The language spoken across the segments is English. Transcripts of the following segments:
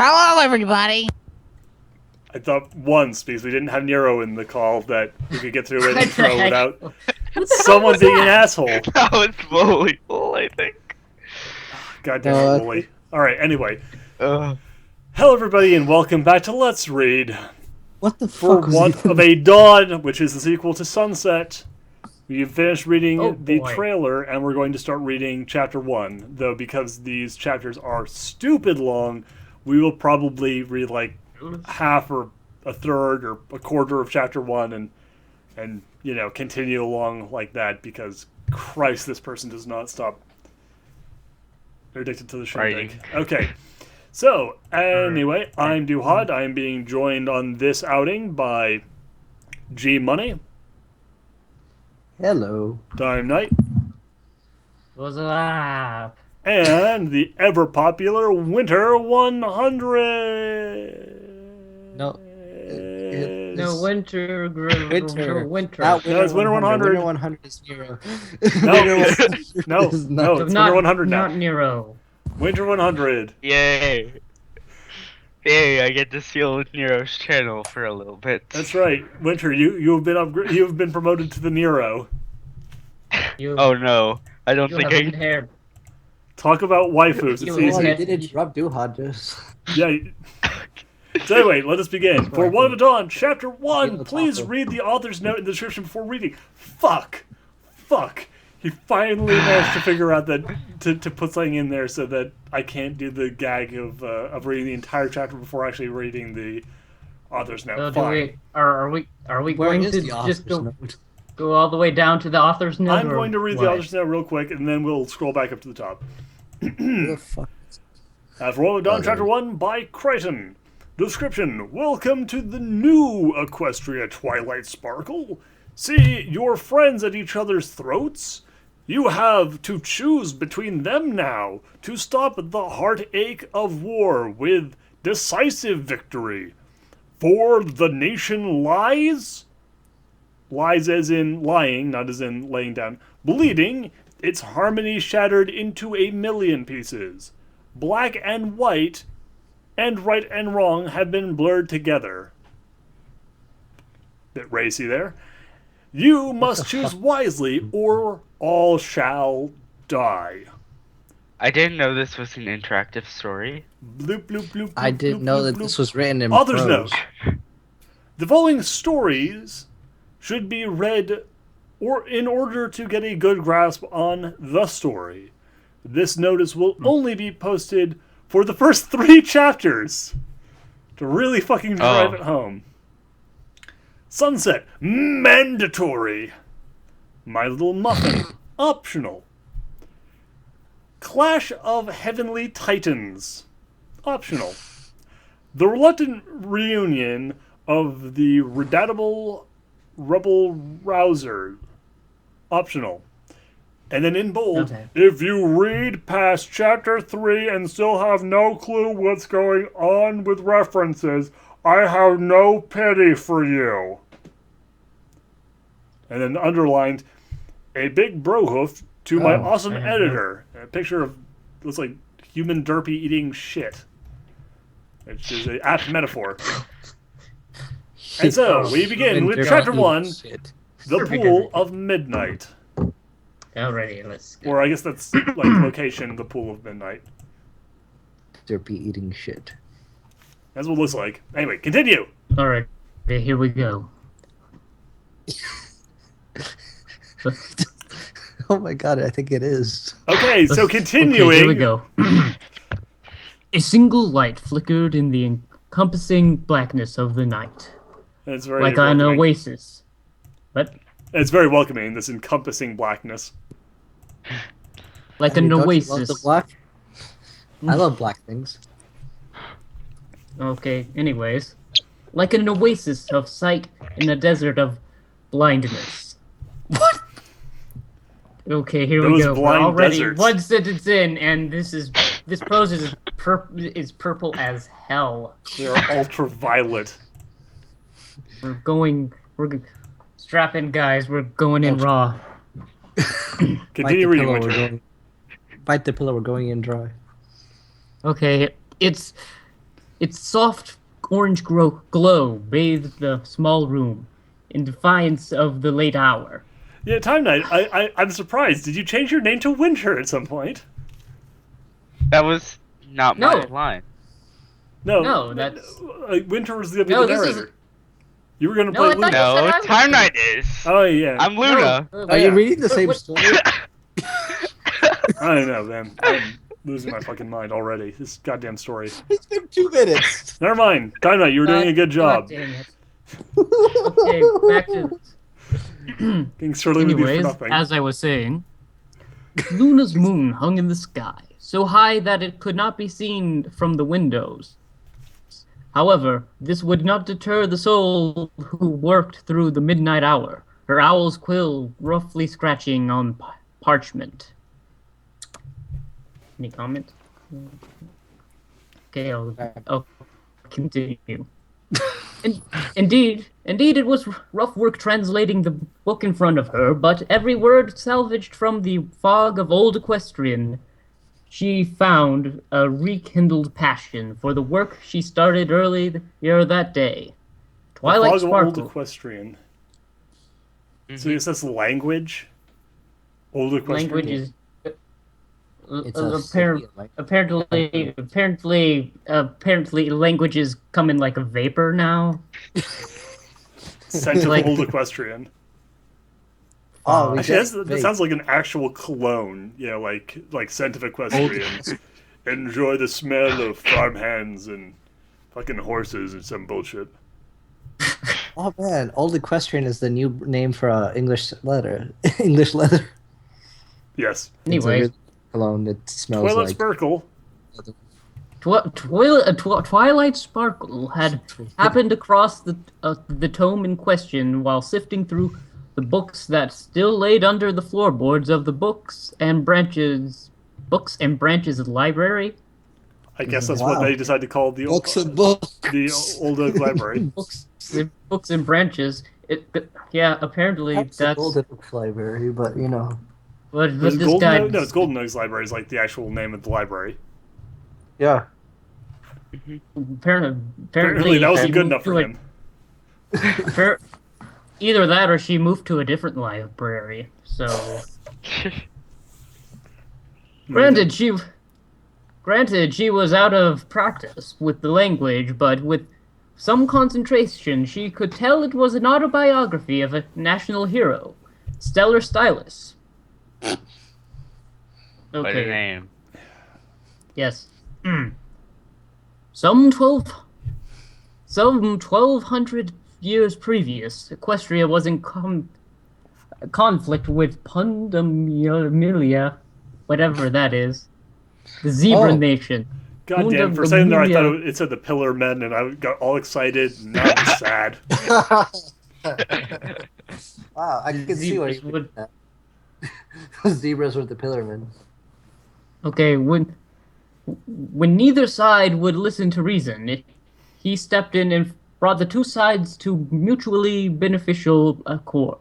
Hello, everybody. I thought once, because we didn't have Nero in the call, that we could get through an What the intro heck? without What the hell someone was being an that? asshole. That was fully full, I think. Goddamn it, Wooly. Alright, anyway. Uh, Hello, everybody, and welcome back to Let's Read. What the For fuck was Want even... of a Dawn, which is the sequel to Sunset. We've finished reading Oh, the boy. trailer, and we're going to start reading Chapter 1. Though, because these chapters are stupid long, we will probably read, like, half or a third or a quarter of Chapter 1 and you know, continue along like that, because Christ, this person does not stop. They're addicted to the shindig. Okay. So, anyway, I'm Duhad. I am being joined on this outing by G Money, Hello. Time Knight, What's up? and the ever popular Winter 100. No. No, winter. Winter. Winter. Not No, it's Winter 100. Winter 100 is Nero. No, Winter 100 no, is no, not. it's Winter 100 now. Not Nero. Winter 100. yay. Yay, I get to seal Nero's channel for a little bit. That's right, Winter. You have been promoted to the Nero. You, Oh no, I don't you think have red I... hair. Talk about waifus. It's You Oh, easy. you did interrupt Duhad just. Yeah. So anyway, let us begin. For One of the Dawn, Chapter 1, Yeah, please awesome. read the author's note in the description before reading. Fuck. He finally managed to figure out that to put something in there so that I can't do the gag of reading the entire chapter before actually reading the author's note. So Fine. are we Where going is to the just author's note? go all the way down to the author's note? I'm or going to read what? the author's note real quick, and then we'll scroll back up to the top. Who the fuck? For One of the Dawn, Okay. Chapter 1 by Crichton. Description: Welcome to the new Equestria Twilight Sparkle. See your friends at each other's throats? You have to choose between them now to stop the heartache of war with decisive victory. For the nation lies? Lies as in lying, not as in laying down. Bleeding, its harmony shattered into a million pieces. Black and white, and right and wrong have been blurred together. Bit racy there. You must choose wisely, or all shall die. I didn't know this was an interactive story. Bloop, bloop, bloop, I bloop, didn't bloop, know bloop, that bloop. this was written in Author's prose. note. The following stories should be read in order to get a good grasp on the story. This notice will only be posted for the first 3 chapters to really fucking drive it home. Sunset, mandatory. My Little Muffin, optional. Clash of Heavenly Titans, optional. The reluctant reunion of the redoubtable Rebel Rouser, optional. And then in bold, Okay. if you read past chapter 3 and still have no clue what's going on with references, I have no pity for you. And then underlined, a big brohoof to my Oh, awesome I have editor. A picture of, looks like human derpy eating shit. Which is an apt metaphor. And so, we begin with chapter 1, Shit. The Pool of Midnight. Alrighty, let's go. Or I guess that's like location, the Pool of Midnight. Derpy eating shit. That's what it looks like. Anyway, continue. Alright, okay, here we go. Oh my god, I think it is. Okay, so Okay, continuing. here we go. A single light flickered in the encompassing blackness of the night, It's very like an welcoming. oasis. What? It's very welcoming, this encompassing blackness. Like I mean, an don't you love oasis. the black? I love black things. Okay, anyways. Like an oasis of sight in a desert of blindness. What? Okay, here Those we go. We're blind already deserts. 1 sentence in, and this prose is purple as hell. They are ultraviolet. Strap in, guys. We're going in raw. Continue reading, Winter. Bite the pillow, we're going in dry. Okay, it's Its soft orange glow bathed the small room in defiance of the late hour. Yeah, Time Knight, I'm surprised. Did you change your name to Winter at some point? That was not No. my line. No, No, that's Winter was gonna be No, the this is- narrator. You were gonna No, play I thought Luna. you said No, I was Time the- Knight is. Oh yeah. I'm Luna. No. Are you yeah. reading the same What- story? I don't know, man. I'm losing my fucking mind already. This goddamn story. It's been 2 minutes. Never mind. Time Knight, you were doing a good job. God dang it. Okay, back to Getting surly with you for anyways, nothing. as I was saying, Luna's moon hung in the sky, so high that it could not be seen from the windows. However, this would not deter the soul who worked through the midnight hour, her owl's quill roughly scratching on parchment. Any comment? Okay, I'll continue. Indeed, it was rough work translating the book in front of her, but every word salvaged from the fog of old equestrian, she found a rekindled passion for the work she started earlier that day. Twilight Fog of Old Sparkle. Equestrian. So it says language? Old Equestrian? Language is It's a apparently, Scythian, apparently, languages come in like a vapor now. Scent of like- Old Equestrian. Oh, we Actually, said that sounds like an actual cologne. Yeah, like Scent of Equestrian. Enjoy the smell of farm hands and fucking horses and some bullshit. Oh man, Old Equestrian is the new name for English leather. English leather. Yes. Anyways, Cologne that smells Twilight like. Sparkle. Twilight Sparkle had happened across the tome in question while sifting through the books that still laid under the floorboards of the books and branches library. I guess that's what Wow. they decided to call the Books and books. the Old Oak Library. Books and branches. Apparently That's the that's Golden Book Library, but you know. but Was it this Golden guy. Oak? No, it's Golden Oaks Library is like the actual name of the library. Yeah. Apparently that wasn't she good moved enough to for a- him. Either that or she moved to a different library. So, granted, she was out of practice with the language, but with some concentration, she could tell it was an autobiography of a national hero, Stellar Stylus. What a Okay. name. Yes. Some 1200 years previous, Equestria was in conflict with Pundamilia, whatever that is, the Zebra Oh. Nation. God damn, for a second there I thought it said the Pillar Men and I got all excited and now I'm sad. Wow, I can see why Zebras you would- that. Zebras with the Pillarmen. Okay, when neither side would listen to reason, he stepped in and brought the two sides to a mutually beneficial accord.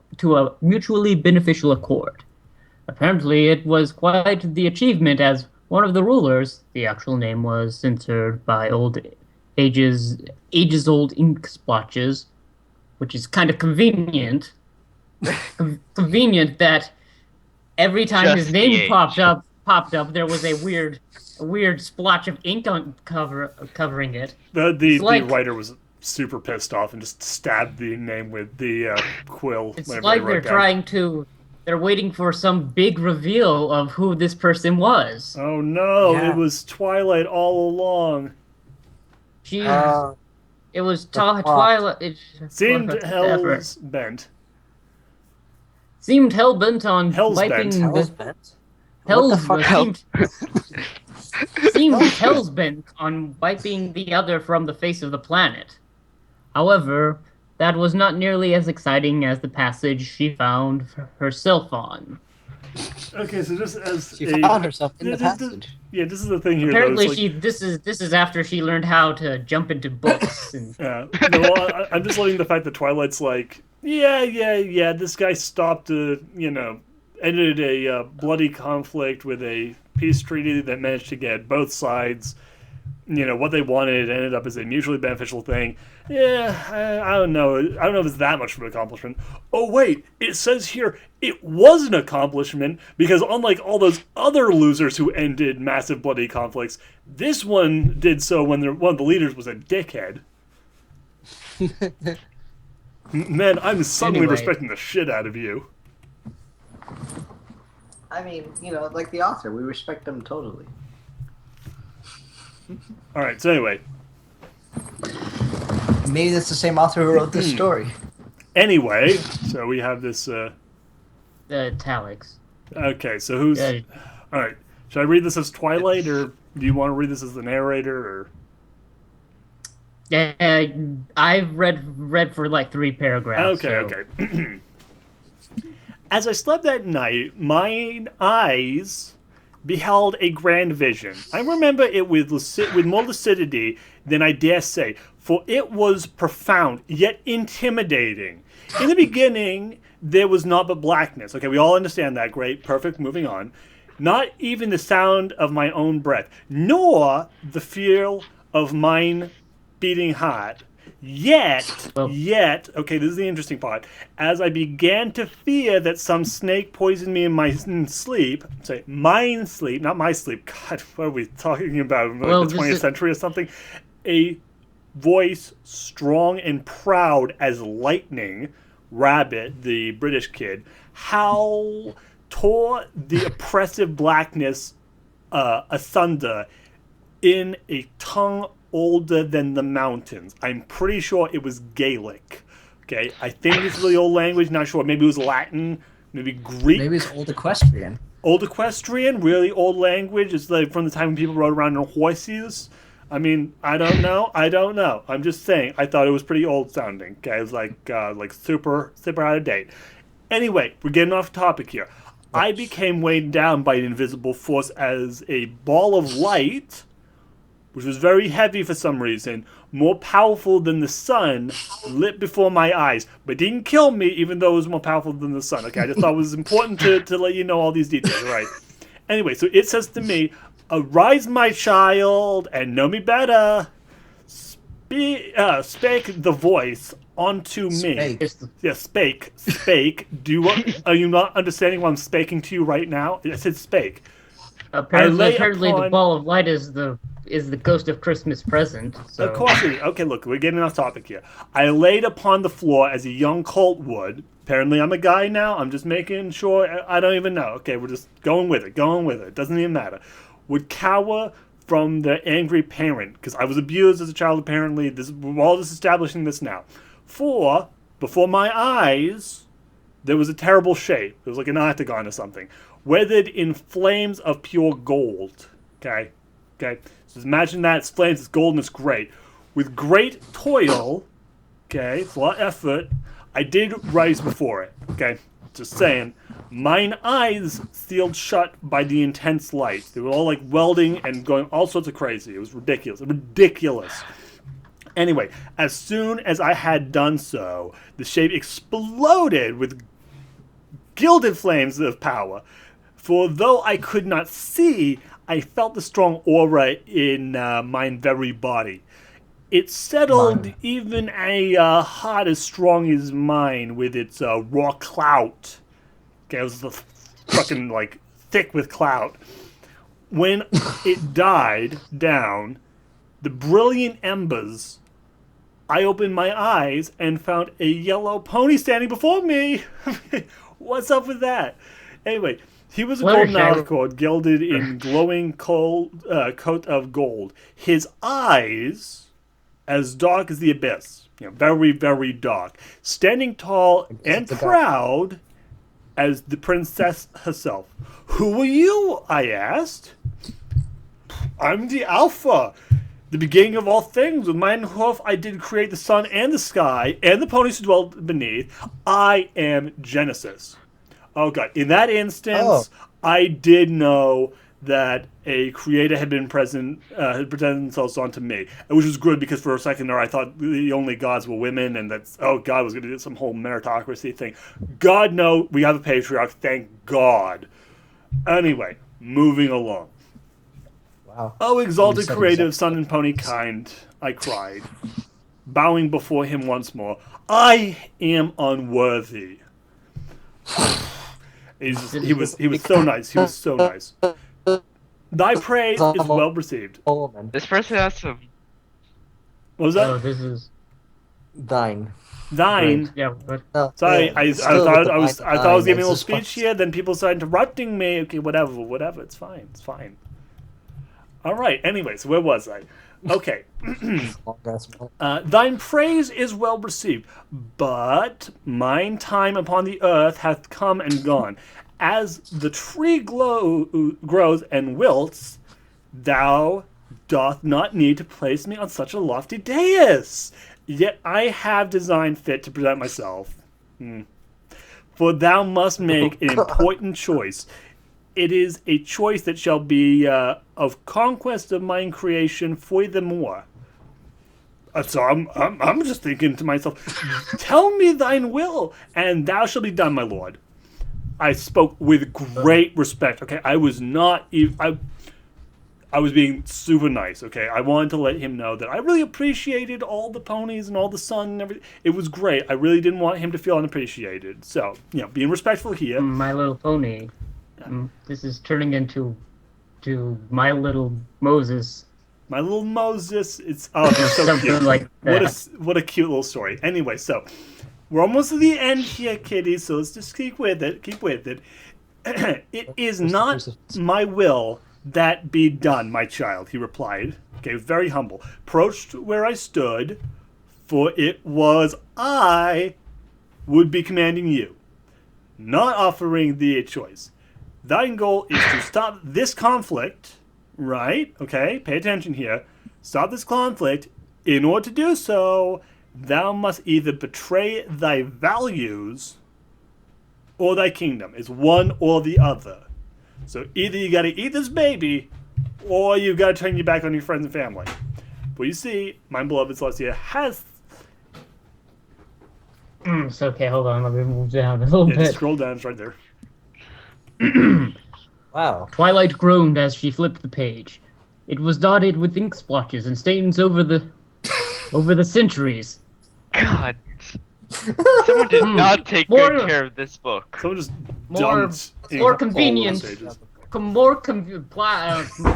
Apparently, it was quite the achievement, as one of the rulers, the actual name was censored by ages-old ink splotches, which is kind of convenient. Convenient that every time Just his the name age. popped up, there was a weird splotch of ink covering it. The like- writer was super pissed off and just stabbed the name with the quill. It's whenever like they they're wrote down. they're waiting for some big reveal of who this person was. Oh no, Yeah. it was Twilight all along. She, Uh, it was plot. Twilight. Seemed whatever. hell's bent. Seemed hellbent on Hell's wiping bent. Hell's the bent? hell's What the fuck? seemed hell's bent on wiping the other from the face of the planet. However, that was not nearly as exciting as the passage she found herself on. Okay, so just as She a, found herself in the This- this- passage. yeah, this is the thing here. Apparently, though. It's like, this is after she learned how to jump into books. And, yeah. No, well, I'm just loving the fact that Twilight's like, yeah. This guy stopped ended a bloody conflict with a peace treaty that managed to get both sides what they wanted ended up as a mutually beneficial thing. Yeah, I don't know. I don't know if it's that much of an accomplishment. Oh wait, it says here it was an accomplishment because unlike all those other losers who ended massive bloody conflicts, this one did so when one of the leaders was a dickhead. Man, I'm suddenly Anyway. respecting the shit out of you. I mean, like the author, we respect them totally. All right. So anyway, Maybe that's the same author who wrote this story. so we have this. Italics. Okay, so who's Uh, all right? Should I read this as Twilight, or do you want to read this as the narrator? Or I've read for like 3 paragraphs. okay, so- okay. As I slept that night, mine eyes beheld a grand vision. I remember it with more lucidity than I dare say, for it was profound yet intimidating. In the beginning, there was naught but blackness. Okay, we all understand that. Great, perfect. Moving on. Not even the sound of my own breath, nor the feel of mine beating heart. Yet, Well- okay, this is the interesting part. As I began to fear that some snake poisoned me in my sleep, say mine sleep, not my sleep. God, what are we talking about? Like Well, the this 20th is- century or something? A voice strong and proud as lightning, Rabbit, the British kid, howl tore the oppressive blackness asunder in a tongue older than the mountains. I'm pretty sure it was Gaelic. Okay, I think it's really old language. Not sure. Maybe it was Latin. Maybe Greek. Maybe it's old equestrian. Old equestrian. Really old language. It's like from the time when people rode around on horses. I mean, I don't know. I'm just saying. I thought it was pretty old sounding. Okay, it was like super out of date. Anyway, we're getting off topic here. I became weighed down by an invisible force as a ball of light, which was very heavy for some reason, more powerful than the sun, lit before my eyes, but didn't kill me even though it was more powerful than the sun. Okay, I just thought it was important to let you know all these details, right? Anyway, so it says to me, "Arise, my child, and know me better." Spake the voice unto me. Spake. It's the- Yeah, spake. Are you not understanding why I'm speaking to you right now? I said spake. apparently, lay apparently upon- the ball of light is the ghost of Christmas present. So. Of course it is. Okay, look, we're getting off topic here. I laid upon the floor as a young colt would. Apparently I'm a guy now. I'm just making sure. I don't even know. Okay, we're just going with it. Doesn't even matter. Would cower from the angry parent, because I was abused as a child apparently. We're all just establishing this now. For, before my eyes, there was a terrible shape. It was like an octagon or something. Weathered in flames of pure gold. Okay? So imagine that. It's flames, it's gold, and it's great. With great toil, okay, it's a lot of effort, I did rise before it. Okay? Just saying. Mine eyes sealed shut by the intense light. They were all like welding and going all sorts of crazy. It was ridiculous. Anyway, as soon as I had done so, the shape exploded with gilded flames of power. For though I could not see, I felt the strong aura in mine very body. It settled Mine. even a heart as strong as mine with its raw clout. Okay, it was the fucking like thick with clout. When it died down, the brilliant embers, I opened my eyes and found a yellow pony standing before me. What's up with that? Anyway, he was a golden Fluttershy. alicorn gilded in glowing coat of gold. His eyes, as dark as the abyss, very, very dark. Standing tall and it's a guy. proud as the princess herself. Who are you? I asked. I'm the Alpha, the beginning of all things. With mine hoof I did create the sun and the sky, and the ponies who dwell beneath. I am Genesis. Oh god. In that instance, I did know that a creator had been present, had presented themselves onto me, which was good because for a second there I thought the only gods were women, and that's God was going to do some whole meritocracy thing. God, no, we have a patriarch. Thank God. Anyway, moving along. Wow. Wow. Oh, exalted, said creative, exact- son and pony kind, I cried, bowing before him once more. I am unworthy. He was so nice. He was so nice. Thy praise is well received. Woman. This person has some. What was Oh, that? this is Thine. Thine. yeah. But No, Sorry, yeah, I still thought with the I was line giving a it's little just speech fun. here. Then people started interrupting me. Okay, whatever. It's fine. It's fine. All right. Anyways, where was I? Okay. Long-ass one. Thine praise is well received, but mine time upon the earth hath come and gone. As the tree grows and wilts, thou doth not need to place me on such a lofty dais. Yet I have designed fit to present myself. For thou must make an important choice. It is a choice that shall be of conquest of mine creation for the more. So I'm just thinking to myself, tell me thine will, and thou shalt be done, my lord. I spoke with great respect. Okay, I was not even. I was being super nice. Okay, I wanted to let him know that I really appreciated all the ponies and all the sun and everything. It was great. I really didn't want him to feel unappreciated. So being respectful here. My Little Pony. This is turning into My Little Moses. My little Moses, it's it's so Something cute. like that. What a cute little story. Anyway, so we're almost to the end here, kitty. So let's just keep with it. Keep with it. It is not my will that be done, my child. He replied. Okay, very humble. Approached where I stood, for it was I would be commanding you, not offering thee a choice. Thine goal is to stop this conflict. Right? Okay, pay attention here. Stop this conflict. In order to do so, thou must either betray thy values or thy kingdom. It's one or the other. So either you gotta eat this baby, or you gotta turn your back on your friends and family. But you see, my beloved Celestia has. It's okay, hold on, let me move down a little Just bit. scroll down, it's right there. Wow. Twilight groaned as she flipped the page. It was dotted with ink splotches and stains over the centuries. God. Someone did not take More- good care of this book. Someone just More- dumped more ink all over convenient. the pages.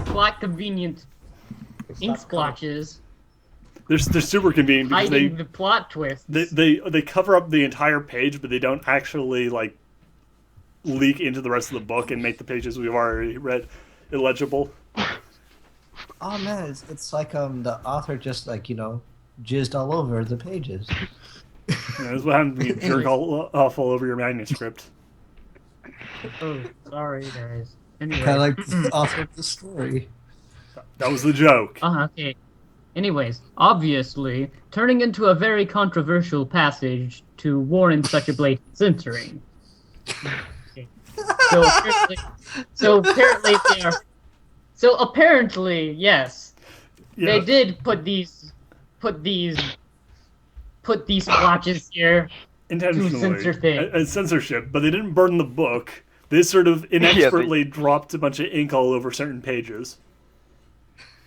Black convenient ink splotches They're super convenient because hiding the plot twists. they cover up the entire page, but they don't actually like leak into the rest of the book and make the pages we've already read illegible. Oh man, it's like the author just like jizzed all over the pages. That's what happens when you jerk off all over your manuscript. Oh, sorry guys. Anyway. Kind of like the author of the story. That was the joke. Okay. Anyways, obviously, turning into a very controversial passage to warrant such a blatant censoring. Okay. So apparently, yes, Yeah. they did put these splotches here. Intentionally. to censor things. As censorship, but they didn't burn the book. They sort of inexpertly dropped a bunch of ink all over certain pages.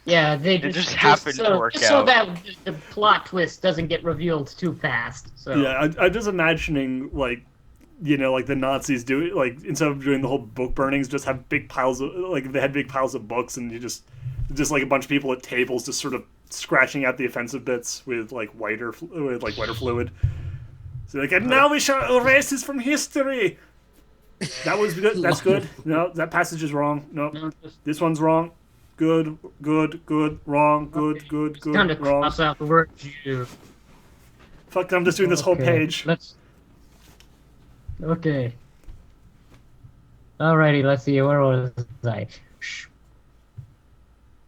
Yeah, they It just just happened to work so out. that the plot twist doesn't get revealed too fast. So Yeah, I'm just imagining like the Nazis do like instead of doing the whole book burnings, just have big piles of they had big piles of books, and you just like a bunch of people at tables just sort of scratching out the offensive bits with whiter fluid. So and now we shall erase this from history. That was good. That's good. No, that passage is wrong. No, No, just this one's wrong. Good, wrong, good, Okay. good, Just kind of wrong. cross out the word Jew. Fuck, I'm just doing this whole Okay, page. Let's. Okay. Alrighty, let's see. Where was I?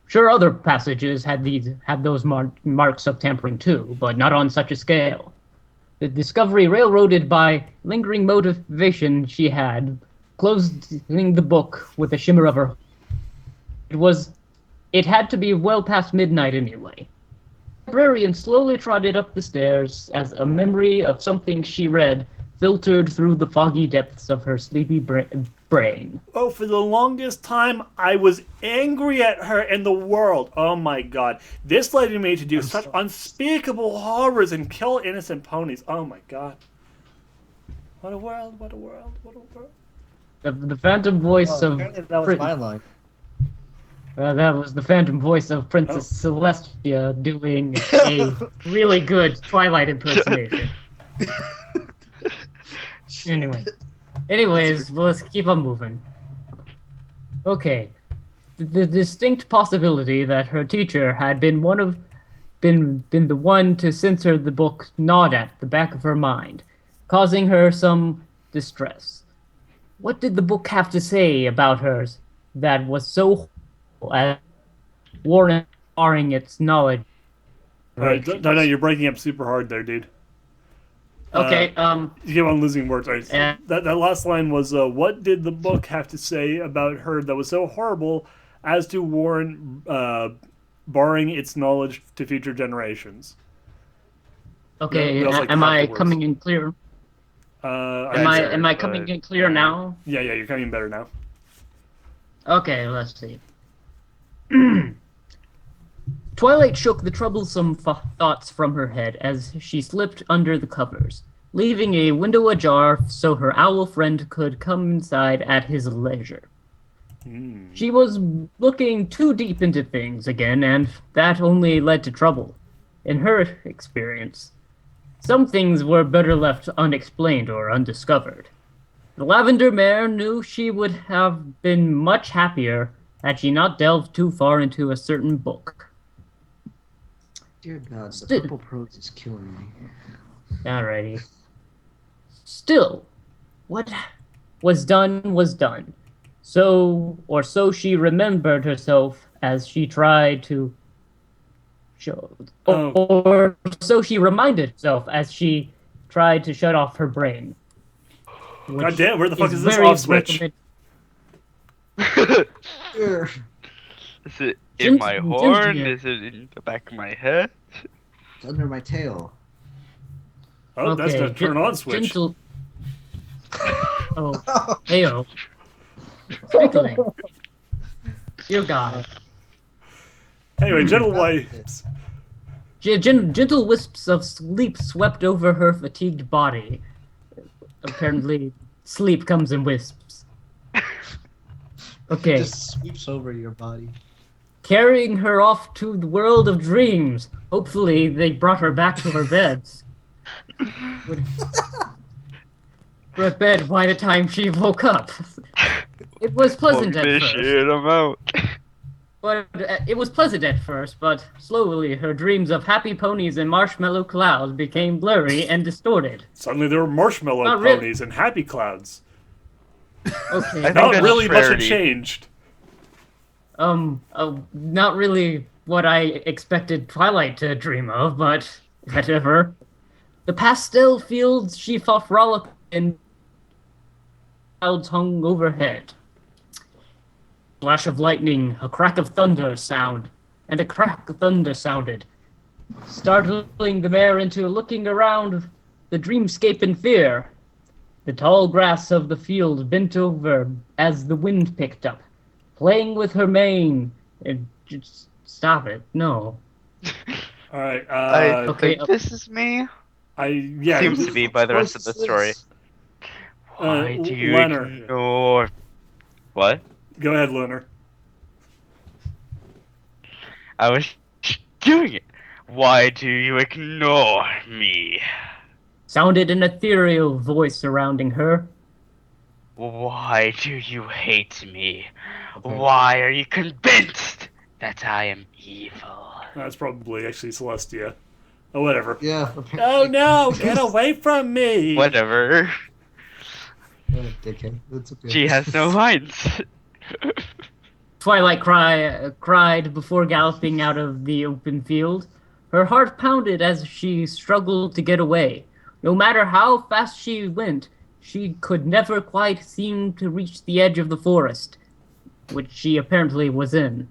Sure, other passages had those marks of tampering too, but not on such a scale. The discovery railroaded by lingering motivation she had, closing the book with a shimmer of her. It had to be well past midnight anyway. The librarian slowly trotted up the stairs as a memory of something she read filtered through the foggy depths of her sleepy brain brain. Oh, for the longest time, I was angry at her and the world. Oh my god. This led me to do such unspeakable horrors and kill innocent ponies. Oh my god. What a world, what a world, what a world. The phantom voice Oh, of apparently that was my line. that was the phantom voice of Princess Celestia doing a really good Twilight impersonation. Anyways, let's keep on moving. Okay, the distinct possibility that her teacher had been been the one to censor the book gnawed at the back of her mind, causing her some distress. What did the book have to say about hers that was so warranting its knowledge? No, you're breaking up super hard there, dude. Okay, You keep on losing words. Right? and That last line was, what did the book have to say about her that was so horrible as to warrant barring its knowledge to future generations? okay, That was like am half I the words. coming in clear? Am I coming in clear now? Yeah, you're coming better now. Okay, let's see. Twilight shook the troublesome thoughts from her head as she slipped under the covers, leaving a window ajar so her owl friend could come inside at his leisure. She was looking too deep into things again, and that only led to trouble. In her experience, some things were better left unexplained or undiscovered. The Lavender Mare knew she would have been much happier had she not delved too far into a certain book. Dear God, the purple prose is killing me. Alrighty. Still, what was done was done. So she remembered herself as she tried to show, or so she reminded herself as she tried to shut off her brain. God damn, where the fuck is this very off switch? Sure. Is it in my horn? Ginger. Is it in the back of my head? It's under my tail. Oh, that's the turn on switch. Gentle. Oh, heyo. Sprinkling. Dear God. Anyway, gentle wipes. Gentle wisps of sleep swept over her fatigued body. Apparently, sleep comes in wisps. Okay. It just sweeps over your body. Carrying her off to the world of dreams. Hopefully, they brought her back to her beds. Her at bed by the time she woke up. It was pleasant at first. Shit, I'm out. But it was pleasant at first, but slowly her dreams of happy ponies and marshmallow clouds became blurry and distorted. Suddenly there were marshmallow Not really. ponies and happy clouds. Okay. I think Not that's really much had rarity. changed. Not really what I expected Twilight to dream of, but whatever. The pastel fields she thought frolic in clouds hung overhead. Flash of lightning, a crack of thunder sounded, startling the mare into looking around the dreamscape in fear. The tall grass of the field bent over as the wind picked up, playing with her mane. Just stop it. No. All right. I okay, think this is me. Yeah. Seems to be by the rest of the story. Why do you Leonard. ignore? What? Go ahead, Lunar. I was doing it. Why do you ignore me? Sounded an ethereal voice surrounding her. Why do you hate me? Why are you convinced that I am evil? That's probably actually Celestia. Oh, whatever. Yeah. Oh no! Get away from me! Whatever. Dickhead. That's okay. She has no minds. Twilight cried before galloping out of the open field. Her heart pounded as she struggled to get away. No matter how fast she went, she could never quite seem to reach the edge of the forest, which she apparently was in.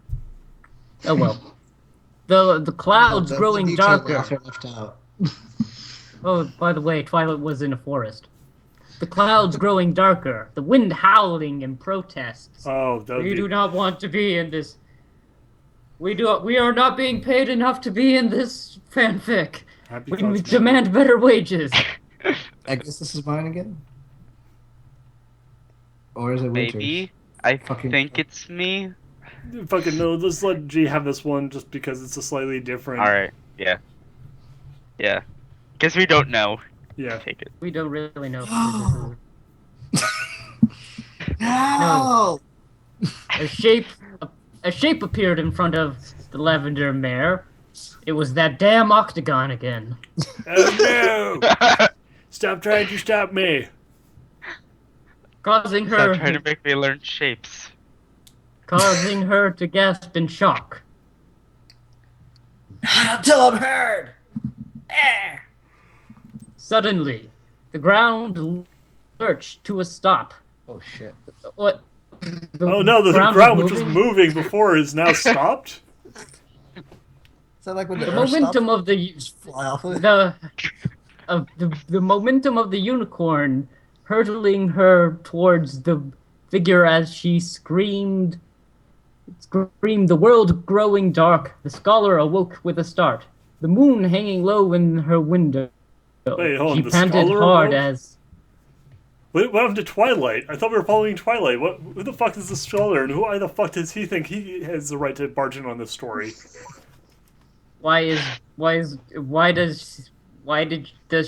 Oh well. The clouds That's growing the detail darker. that I left out. Oh, by the way, Twilight was in a forest. the clouds growing darker, the wind howling in protests. Oh, that would We be... do not want to be in this. We are not being paid enough to be in this fanfic. Happy We Clouds demand better wages. I guess this is mine again. Or is it Winter's? Maybe. I Fucking- think it's me. Fucking no, let's let G have this one just because it's a slightly different... Alright, yeah. Yeah. Guess we don't know. Yeah. Take it. We don't really know. No! A shape appeared in front of the lavender mare. It was that damn octagon again. Oh no! Stop trying to stop me! Causing Stop her trying to make me learn shapes. to gasp in shock. Until I'm heard! Suddenly, the ground lurched to a stop. Oh shit. What? Oh no, the ground ground was which was moving? moving before is now stopped? Is that like when the, The Earth momentum stops? of the Just fly off of it? the momentum of the unicorn hurtling her towards the figure as she screamed, the world growing dark. The scholar awoke with a start. The moon hanging low in her window. Wait, hold on, She the panted scholar hard awoke? as What happened to Twilight? I thought we were following Twilight. Who the fuck is the scholar, and why the fuck does he think he has the right to barge in on this story? does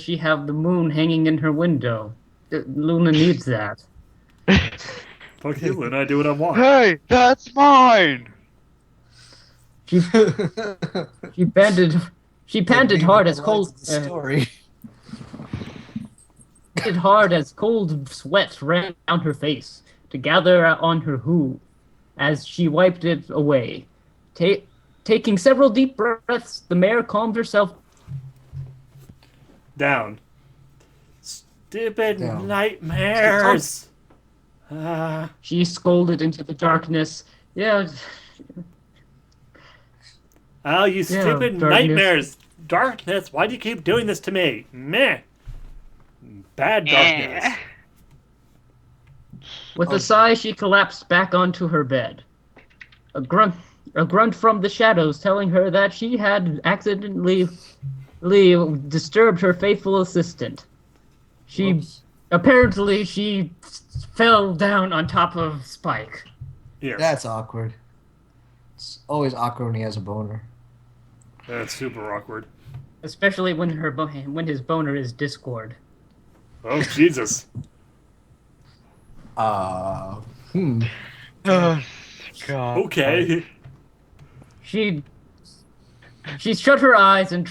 she have the moon hanging in her window? Luna needs that. Fuck you, Luna, I do what I want. Hey, that's mine! She panted hard as cold. Story. Panted hard as cold sweat ran down her face to gather on her hoof as she wiped it away. Taking several deep breaths, the mare calmed herself Down. Stupid Down. nightmares! She scolded into the darkness. Yeah, Oh, you stupid darkness. nightmares! Darkness, why do you keep doing this to me? Meh. Bad darkness. with a sigh, she collapsed back onto her bed. A grunt from the shadows telling her that she had accidentally disturbed her faithful assistant. Apparently she fell down on top of Spike. Yes. That's awkward. It's always awkward when he has a boner. That's super awkward. Especially when his boner is Discord. Oh, Jesus. Hmm. Oh, God. Okay. She shut her eyes and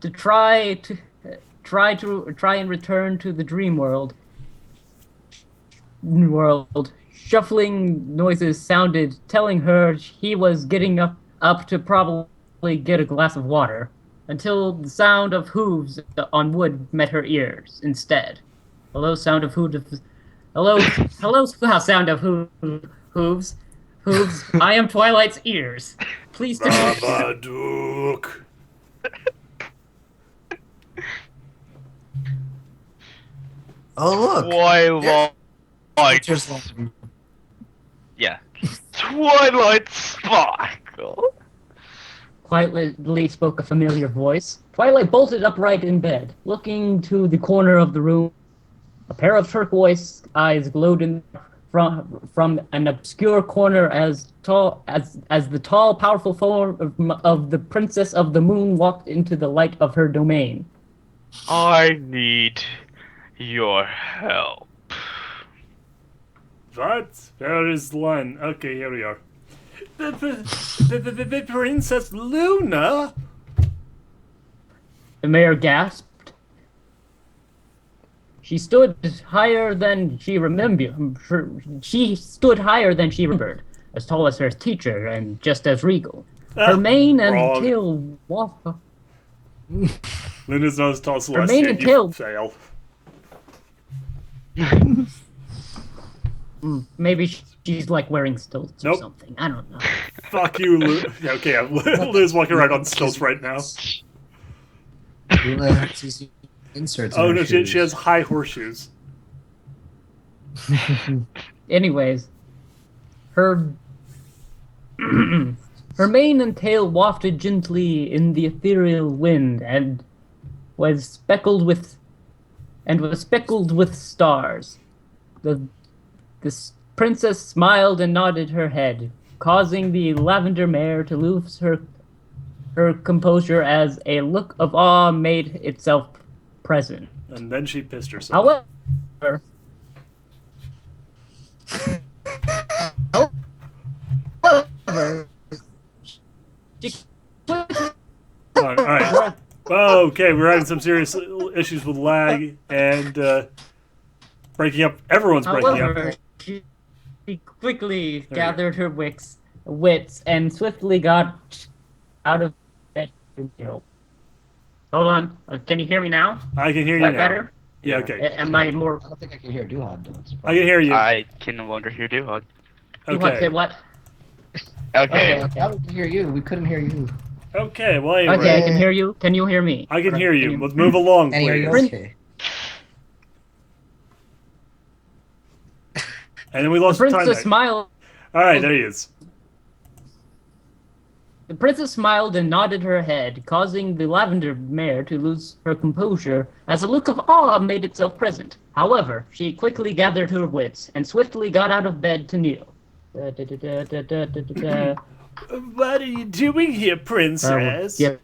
try and return to the dream world. Shuffling noises sounded, telling her he was getting up to probably get a glass of water, until the sound of hooves on wood met her ears instead. Hello, sound of hooves. Hello, sound of hooves. Hooves. I am Twilight's ears. Please do. Babadook. Oh look! Twilight. Just like- Yeah. Twilight Sparkle. Quietly spoke a familiar voice. Twilight bolted upright in bed, looking to the corner of the room. A pair of turquoise eyes glowed in from an obscure corner as the tall, powerful form of the Princess of the Moon walked into the light of her domain. I need your help. What? Where is the line? Okay, here we are. The Princess Luna? The mayor gasped. She stood higher than she remembered. She stood higher than she remembered, as tall as her teacher and just as regal. Her mane and wrong. tail. Luna's not as tall as mane Celestia. and You tail- fail. Maybe she's like wearing stilts or Nope. something. I don't know. Fuck you, Luna. Yeah, okay, Luna's walking around on stilts right now. Luna has these inserts. in Oh her no, she shoes. has high horseshoes. Anyways, her her mane and tail wafted gently in the ethereal wind was speckled with was speckled with stars. The princess smiled and nodded her head, causing the lavender mare to lose her composure as a look of awe made itself present. And then she pissed herself. However, she All right. Okay, we're having some serious issues with lag and breaking up. Everyone's breaking up. However, she quickly gathered her wits and swiftly got out of bed. Hold on. Can you hear me now? I can hear Is you that now. better? Yeah, okay. Am I more? I don't think I can hear Duhad though. I can hear you. I can no longer hear Duhad. You want to say Okay. what? Okay. Now we can hear you. We couldn't hear you. Okay, well, anyway. Okay, I can hear you. Can you hear me? I can hear you. Let's move along, And please. you're okay. And then we The lost time. princess there. smiled. All right, there he is. The princess smiled and nodded her head, causing the lavender mare to lose her composure as a look of awe made itself present. However, she quickly gathered her wits and swiftly got out of bed to kneel. What are you doing here, princess? This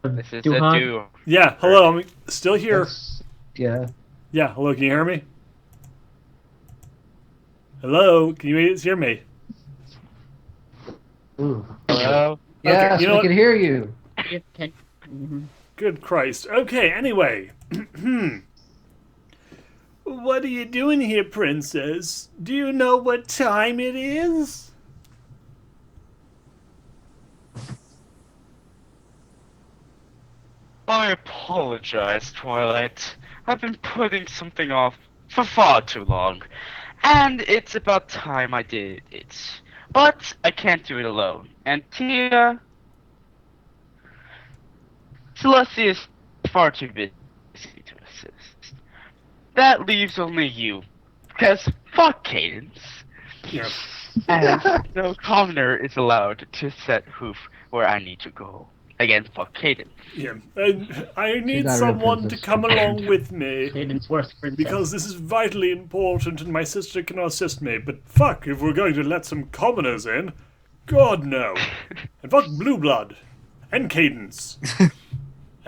This is a do. Yeah, hello. I'm still here. Yeah. Yeah, hello. Can you hear me? Hello. Can you hear me? Ooh. Hello? Yes, you know we what? can hear you. Good Christ. Okay, anyway. What are you doing here, princess? Do you know what time it is? I apologize, Twilight. I've been putting something off for far too long. And it's about time I did it. But I can't do it alone. And Tia... Celestia is far too busy to assist. That leaves only you. Because fuck Cadence. Yeah. And no commoner is allowed to set hoof where I need to go. Again, fuck Cadence. Yeah. And I need not a real someone to princess. come along with me. Cadence worth princess. Because this is vitally important and my sister can assist me. But fuck, if we're going to let some commoners in, God no. And fuck Blue Blood. And Cadence.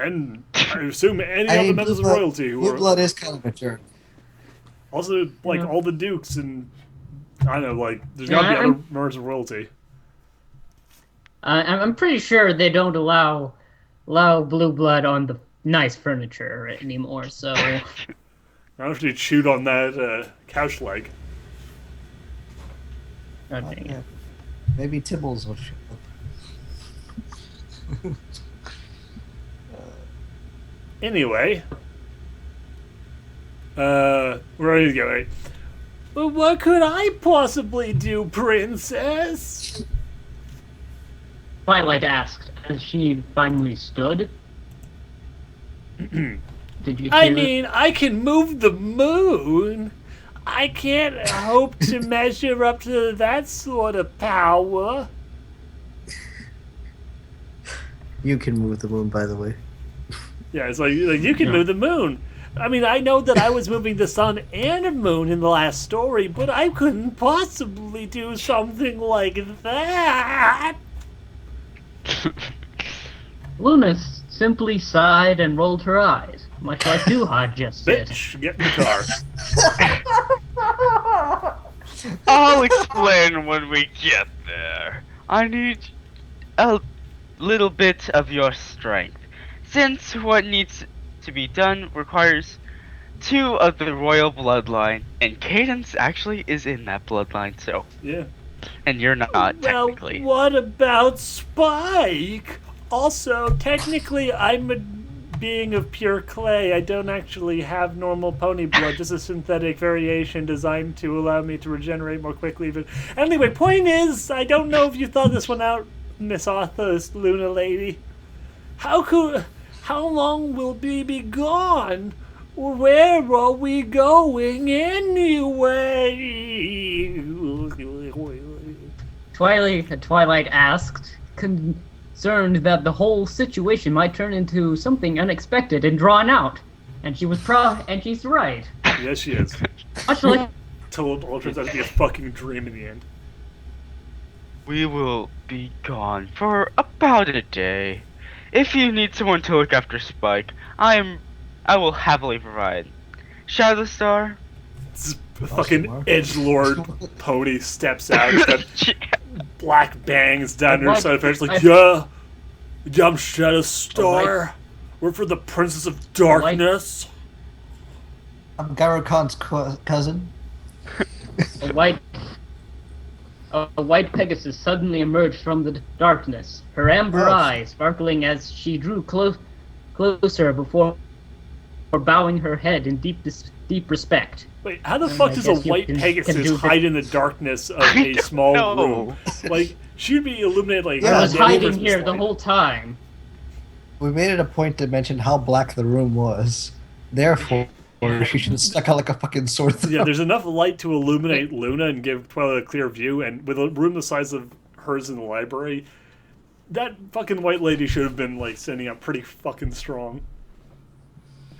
And I assume any other members of royalty who Blue are Blood is kind of a jerk. also like Yeah. all the dukes and I don't know, like there's Yeah, gotta be other I'm- members of royalty. I'm pretty sure they don't allow blue blood on the nice furniture anymore. So I don't have to shoot on that couch leg. oh, dang it. Yeah. Maybe Tibbles will show up. Anyway, we're ready to go, right? Well, what could I possibly do, princess? Twilight asked as she finally stood. Did you? I hear- mean, I can move the moon. I can't hope to measure up to that sort of power. You can move the moon, by the way. Yeah, it's like you can move the moon. I mean, I know that I was moving the sun and the moon in the last story, but I couldn't possibly do something like that. Luna simply sighed and rolled her eyes, much like Duhad just did. Bitch, get in the car. I'll explain when we get there. I need a little bit of your strength, since what needs to be done requires 2 of the royal bloodline, and Cadence actually is in that bloodline, so. Yeah. And you're not, Well, technically. what about Spike? Also, technically, I'm a being of pure clay. I don't actually have normal pony blood, just a synthetic variation designed to allow me to regenerate more quickly. But anyway, point is, I don't know if you thought this one out, Miss Arthur's Luna lady. How long will we be gone? Where are we going anyway? Twilight asked, concerned that the whole situation might turn into something unexpected and drawn out. And she's right. Yes, she is. Much like Till it all turns out to be a fucking dream in the end. We will be gone for about a day. If you need someone to look after Spike, I will happily provide. Shadowstar? This fucking edgelord pony steps out. He's got black bangs down her side of her face. Like, yeah, I'm Shadowstar. We're for the Princess of Darkness. I'm Gyro Khan's cousin. a white Pegasus suddenly emerged from the darkness, her amber eyes sparkling as she drew closer before bowing her head in deep respect. Wait, how the fuck does a white Pegasus hide in the darkness of a small room? Like, she'd be illuminated like... I was hiding here the whole time. We made it a point to mention how black the room was. Therefore, she should have stuck out like a fucking sore thumb. Yeah, there's enough light to illuminate Luna and give Twilight a clear view, and with a room the size of hers in the library, that fucking white lady should have been, like, standing up pretty fucking strong.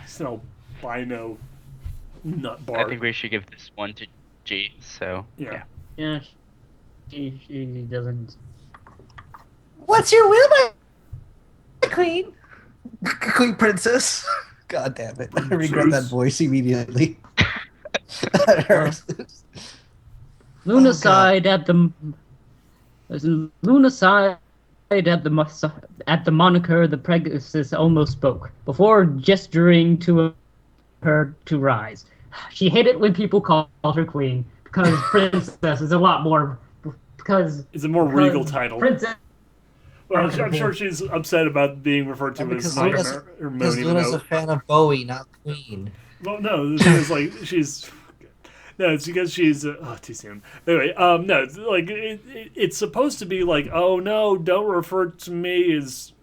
It's no albino nut bar. I think we should give this one to G, so... Yeah. Yeah, she doesn't... What's your will, my queen? Queen princess. God damn it. I regret that voice immediately. That hurts. Luna sighed at the moniker the Pegasus almost spoke, before gesturing to her to rise. She hated when people called her queen, because princess is a lot more... It's a more regal title. Princess... Well, I'm sure she's upset about being referred to as Nightmare or Moon. Because Luna's a fan of Bowie, not Queen. Well, no, the thing is, like, she's... No, it's because she's... too soon. Anyway, no, it's like, it's supposed to be like, oh, no, don't refer to me as,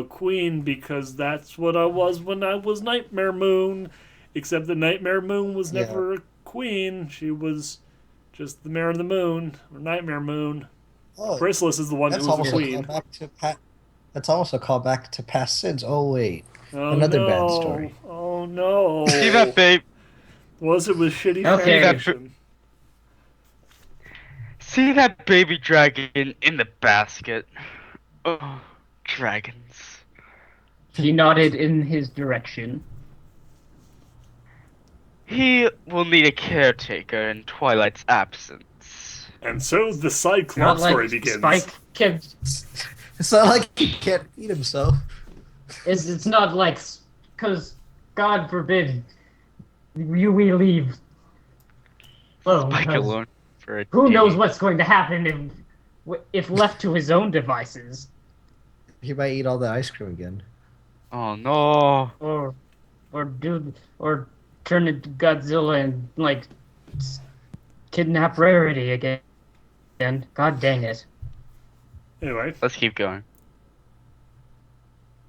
Queen, because that's what I was when I was Nightmare Moon. Except the Nightmare Moon was never a queen. She was just the Mare of the Moon, or Nightmare Moon. Oh, Chrysalis is the one who was the queen. That's almost a callback to past sins. Oh, wait. Oh, Another no. bad story. Oh, no. See that, babe? Was it with shitty Okay. animation? See that baby dragon in the basket? Oh, dragons. He nodded in his direction. He will need a caretaker in Twilight's absence. And so the side Not plot story like begins. Spike kept... It's not like he can't feed himself. It's not like... Because, God forbid, we leave. Oh, Spike alone for a who day. knows what's going to happen if left to his own devices. He might eat all the ice cream again. Oh no. Or turn into Godzilla and, like, kidnap Rarity again. God dang it. Anyway. Let's keep going.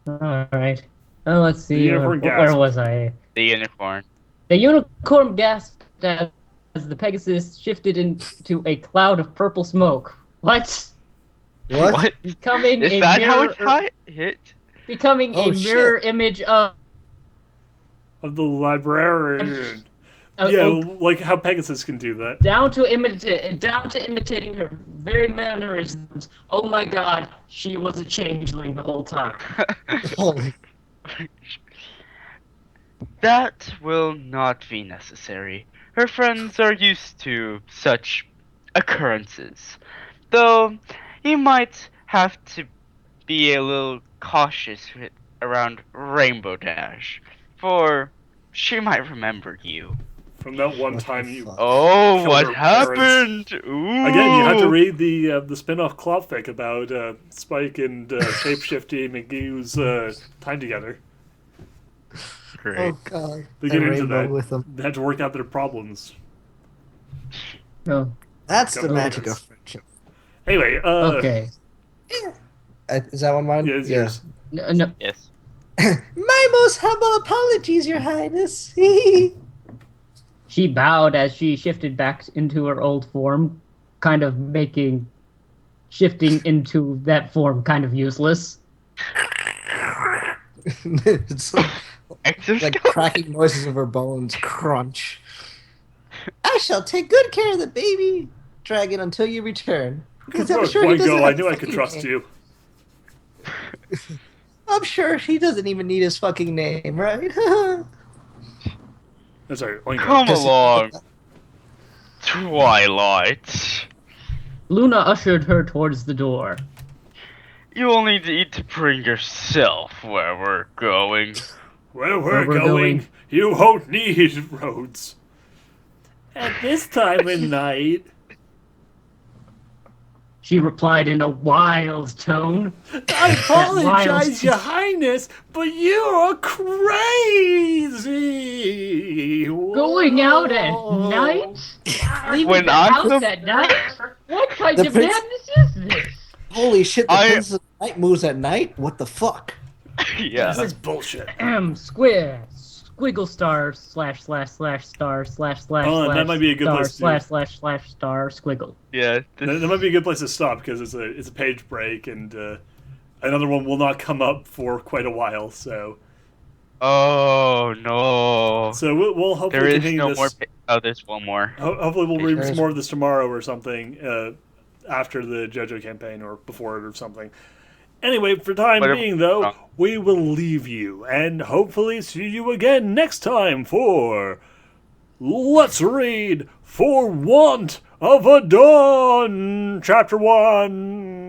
Alright. Oh, let's see. unicorn Where gasped. was I? The unicorn. The unicorn gasped as the Pegasus shifted into a cloud of purple smoke. What? What? Becoming Is a that mirror, how it hit? becoming Oh, a mirror shit. image of Of the librarian. of- Yeah, of- like how Pegasus can do that. down to imitating her very mannerisms. Oh my God, she was a changeling the whole time. Holy. That will not be necessary. Her friends are used to such occurrences. Though, you might have to be a little cautious around Rainbow Dash, for she might remember you. From that one What the time you... fuck? Oh, Killed what her happened? Ooh. Again, you have to read the spin-off Klopfic about Spike and Shapeshifty McGee's time together. Great. Oh, God. They get And into Rainbow that. with them. They had to work out their problems. Oh, That's the Couple magic minutes. of friendship. Anyway, okay. Is that one mine? Yeah, it's yours. No, Yes. My most humble apologies, Your Highness. She bowed as she shifted back into her old form, kind of making shifting into that form kind of useless. It's like Exoskeleton. cracking noises of her bones crunch. I shall take good care of the baby dragon until you return. Because I'm sure he doesn't Oingo, I have knew I a could fucking trust name. you. I'm sure he doesn't even need his fucking name, right? I'm sorry, Oingo. Come along, Twilight. Luna ushered her towards the door. You only need to bring yourself where we're going. Where Where we're we're going, going. you won't need roads. At this time of night. She replied in a wild tone. I apologize, wild- Your Highness, but you're crazy. Going out at night? Leaving When the I'm house the- at night? What kind The of prince- madness is this? Holy shit, the I- Princess of Night moves at night? What the fuck? Yeah. This is bullshit. Squiggle star slash slash slash star slash slash Oh, slash that might be a good star place to- slash slash slash star squiggle. Yeah. That might be a good place to stop because it's a page break and another one will not come up for quite a while. So Oh no. we'll hopefully There is continue no this. more. Oh, there's one more. Hopefully we'll read There some is- more of this tomorrow or something after the JoJo campaign or before it or something. Anyway, for time Whatever. being, though, Oh. we will leave you and hopefully see you again next time for Let's Read For Want of a Dawn, Chapter 1.